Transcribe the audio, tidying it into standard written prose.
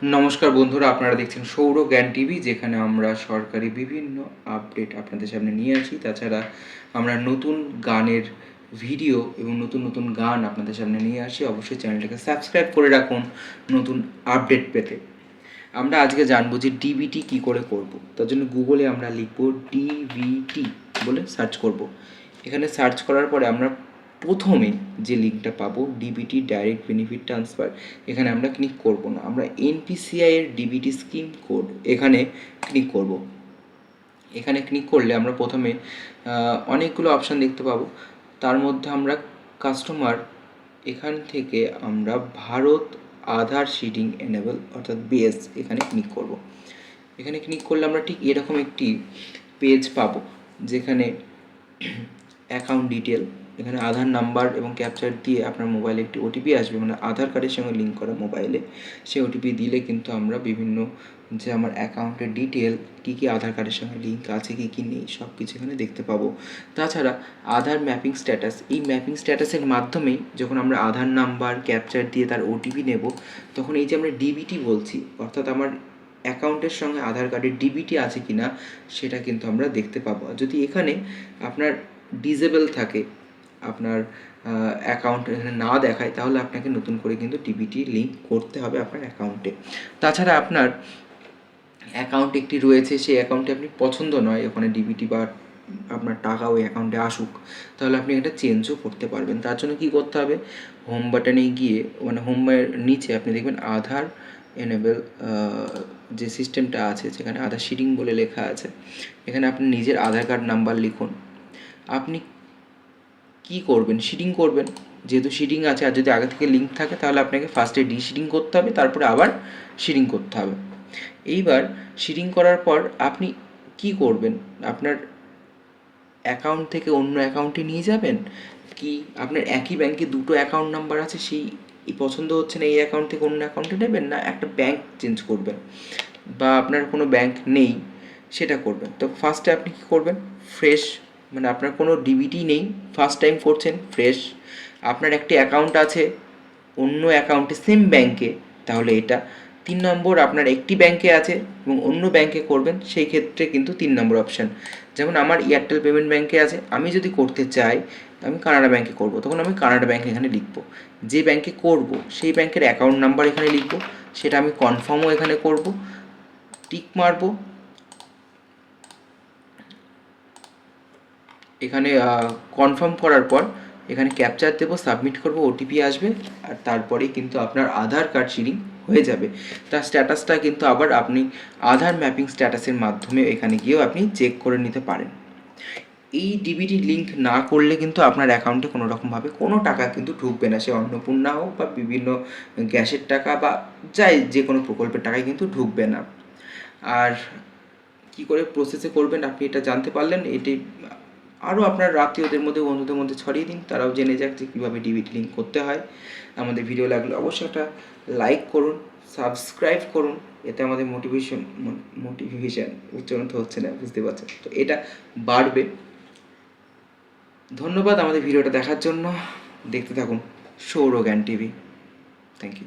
নমস্কার বন্ধুরা, আপনারা দেখছেন সৌর জ্ঞান টিভি, যেখানে আমরা সরকারি বিভিন্ন আপডেট আপনাদের সামনে নিয়ে আসি। তাছাড়া আমরা নতুন গানের ভিডিও এবং নতুন নতুন গান আপনাদের সামনে নিয়ে আসি। অবশ্যই চ্যানেলটাকে সাবস্ক্রাইব করে রাখুন নতুন আপডেট পেতে। আমরা আজকে জানবো যে ডিবিটি কী করে করব। তার জন্য গুগলে আমরা লিখব ডিবিটি বলে সার্চ করব। এখানে সার্চ করার পরে আমরা প্রথমে যে লিঙ্কটা পাবো ডিবিটি ডাইরেক্ট বেনিফিট ট্রান্সফার, এখানে আমরা ক্লিক করব না, আমরা এনপিসিআই এর ডিবিটি স্কিম কোড এখানে ক্লিক করব। এখানে ক্লিক করলে আমরা প্রথমে অনেকগুলো অপশান দেখতে পাবো। তার মধ্যে আমরা কাস্টমার, এখান থেকে আমরা ভারত আধার শিডিং এনেবল অর্থাৎ বেস এখানে ক্লিক করব। এখানে ক্লিক করলে আমরা ঠিক এরকম একটি পেজ পাবো, যেখানে অ্যাকাউন্ট ডিটেল, এখানে আধার নাম্বার এবং ক্যাপচার দিয়ে আপনার মোবাইলে একটি ওটিপি আসবে, মানে আধার কার্ডের সঙ্গে লিঙ্ক করা মোবাইলে। সেই ওটিপি দিলে কিন্তু আমরা বিভিন্ন যে আমার অ্যাকাউন্টের ডিটেল কী কী আধার কার্ডের সঙ্গে লিঙ্ক আছে কী কী নেই সব কিছু এখানে দেখতে পাবো। তাছাড়া আধার ম্যাপিং স্ট্যাটাস, এই ম্যাপিং স্ট্যাটাসের মাধ্যমেই যখন আমরা আধার নাম্বার ক্যাপচার দিয়ে তার ওটিপি নেব, তখন এই যে আমরা ডিবিটি বলছি, অর্থাৎ আমার অ্যাকাউন্টের সঙ্গে আধার কার্ডের ডিবিটি আছে কি না সেটা কিন্তু আমরা দেখতে পাবো। যদি এখানে আপনার ডিসেবল থাকে, আপনার অ্যাকাউন্ট এখানে না দেখায়, তাহলে আপনাকে নতুন করে কিন্তু ডিবিটি লিঙ্ক করতে হবে আপনার অ্যাকাউন্টে। তাছাড়া আপনার অ্যাকাউন্ট একটি রয়েছে, সেই অ্যাকাউন্টে আপনি পছন্দ নয় ওখানে ডিবিটি বা আপনার টাকা ওই অ্যাকাউন্টে আসুক, তাহলে আপনি এটা চেঞ্জও করতে পারবেন। তার জন্য কী করতে হবে, হোম বাটনে গিয়ে, মানে হোমের নিচে আপনি দেখবেন আধার এনেবল যে সিস্টেমটা আছে, যেখানে আধার শিডিং বলে লেখা আছে, এখানে আপনি নিজের আধার কার্ড নাম্বার লিখুন। আপনি কি করবেন, শিডিং করবেন, যেহেতু শিডিং আছে, আর যদি আগে থেকে লিঙ্ক থাকে তাহলে আপনাকে ফার্স্টে ডিশিডিং করতে হবে, তারপরে আবার শিডিং করতে হবে। এইবার শিডিং করার পর আপনি কি করবেন, আপনার অ্যাকাউন্ট থেকে অন্য অ্যাকাউন্টে নিয়ে যাবেন, কি আপনার একই ব্যাংকে দুটো অ্যাকাউন্ট নাম্বার আছে, সেই পছন্দ হচ্ছে না এই অ্যাকাউন্ট থেকে অন্য অ্যাকাউন্টে নেবেন, না একটা ব্যাংক চেঞ্জ করবেন, বা আপনার কোনো ব্যাংক নেই সেটা করবেন। তো ফার্স্টে আপনি কী করবেন, ফ্রেশ, মানে আপনার কোনো ডিবিটি নেই, ফার্স্ট টাইম করছেন, ফ্রেশ, আপনার একটি অ্যাকাউন্ট আছে অন্য অ্যাকাউন্টে সেম ব্যাংকে, তাহলে এটা 3 নম্বর। আপনার একটি ব্যাংকে আছে এবং অন্য ব্যাংকে করবেন, সেই ক্ষেত্রে কিন্তু 3 নম্বর অপশান। যেমন আমার এয়ারটেল পেমেন্ট ব্যাংকে আছে, আমি যদি করতে চাই আমি কানাড়া ব্যাংকে করব, তখন আমি কানাড়া ব্যাংক এখানে লিখব। যে ব্যাংকে করব সেই ব্যাংকের অ্যাকাউন্ট নাম্বার এখানে লিখব, সেটা আমি কনফার্মও এখানে করব, টিক মারব। এখানে কনফার্ম করার পর এখানে ক্যাপচার দেবো, সাবমিট করব, ওটিপি আসবে, আর তারপরেই কিন্তু আপনার আধার কার্ড শিডিং হয়ে যাবে। তার স্ট্যাটাসটা কিন্তু আবার আপনি আধার ম্যাপিং স্ট্যাটাসের মাধ্যমে এখানে গিয়েও আপনি চেক করে নিতে পারেন। এই ডিবিটি লিঙ্ক না করলে কিন্তু আপনার অ্যাকাউন্টে কোনো রকমভাবে কোনো টাকা কিন্তু ঢুকবে না, সে অন্নপূর্ণা হোক বা বিভিন্ন গ্যাসের টাকা বা যাই যে কোনো প্রকল্পের টাকাই কিন্তু ঢুকবে না। আর কি করে প্রসেসে করবেন আপনি এটা জানতে পারলেন, এটি আরও আপনার আত্মীয়দের মধ্যে বন্ধুদের মধ্যে ছড়িয়ে দিন, তারাও জেনে যাক যে কীভাবে ডিবিটি লিঙ্ক করতে হয়। আমাদের ভিডিও লাগলে অবশ্যই একটা লাইক করুন, সাবস্ক্রাইব করুন, এতে আমাদের মোটিভেশন উচ্চারণ তো হচ্ছে না, বুঝতে পারছেন তো, এটা বাড়বে। ধন্যবাদ আমাদের ভিডিওটা দেখার জন্য, দেখতে থাকুন সৌর জ্ঞান টিভি। Thank you.